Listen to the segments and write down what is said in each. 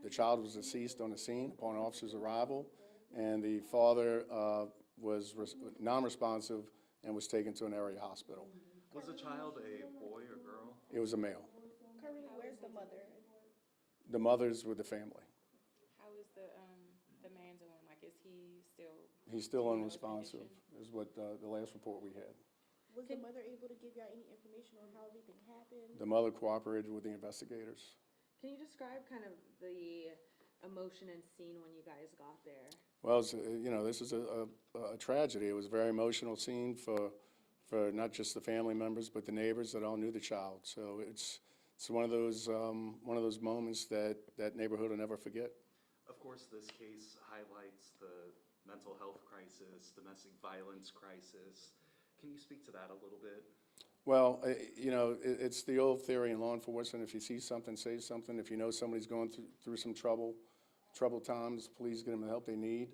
The child was deceased on the scene upon officers' arrival, and the father was non-responsive and was taken to an area hospital. Was the child a boy or girl? It was a male. Currently, where's the mother? The mother's with the family. How is the man doing? Like, is he still? He's still do you know his unresponsive, condition? is what the last report we had. Was the mother able to give y'all any information on how everything happened? The mother cooperated with the investigators. Can you describe kind of the emotion and scene when you guys got there? Well, this is a tragedy. It was a very emotional scene for not just the family members, but the neighbors that all knew the child. So it's one of those moments that neighborhood will never forget. Of course, this case highlights the mental health crisis, domestic violence crisis. Can you speak to that a little bit? Well, it's the old theory in law enforcement: if you see something, say something. If you know somebody's going through some troubled times, please get them the help they need.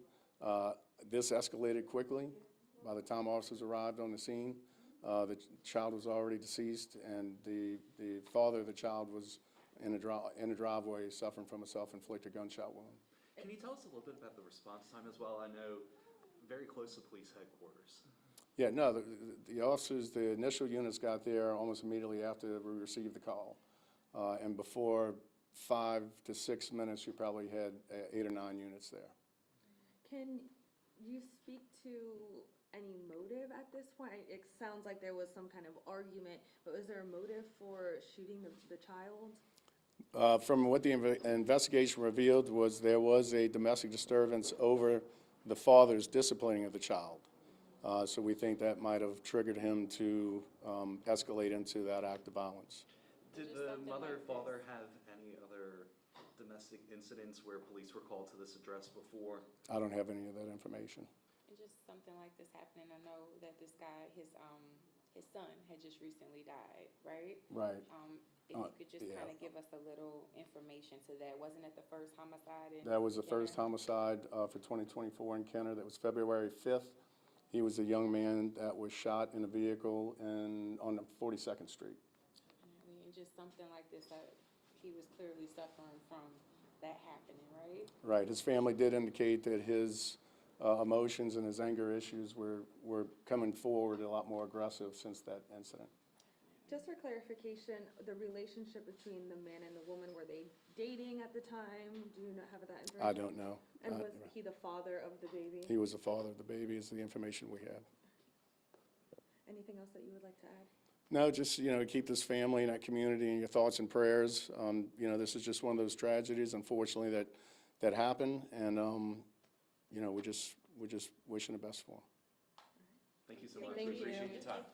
This escalated quickly. By the time officers arrived on the scene, the child was already deceased, and the father of the child was in a driveway suffering from a self-inflicted gunshot wound. Can you tell us a little bit about the response time as well? I know very close to police headquarters. Yeah, no, the officers, the initial units got there almost immediately after we received the call. And before 5 to 6 minutes, you probably had 8 or 9 units there. Can you speak to any motive at this point? It sounds like there was some kind of argument, but was there a motive for shooting the child? From what the investigation revealed was there was a domestic disturbance over the father's disciplining of the child. So we think that might have triggered him to escalate into that act of violence. Did the mother or father have any other domestic incidents where police were called to this address before? I don't have any of that information. And just something like this happening. I know that this guy, his son had just recently died, right? Right. If you could just yeah. kind of give us a little information to that. Wasn't it the first homicide? That was the first Kenner? homicide for 2024 in Kenner. That was February 5th. He was a young man that was shot in a vehicle on 42nd Street. And just something like this, that he was clearly suffering from that happening, right? Right. His family did indicate that his emotions and his anger issues were coming forward a lot more aggressive since that incident. Just for clarification, the relationship between the man and the woman, were they dating at the time? Do you have that information? I don't know. And was he the father of the baby? He was the father of the baby is the information we have. Anything else that you would like to add? No, just, keep this family and that community in your thoughts and prayers. This is just one of those tragedies, unfortunately, that happened, and, we're just wishing the best for them. Thank you so much. Thank We appreciate you. your time.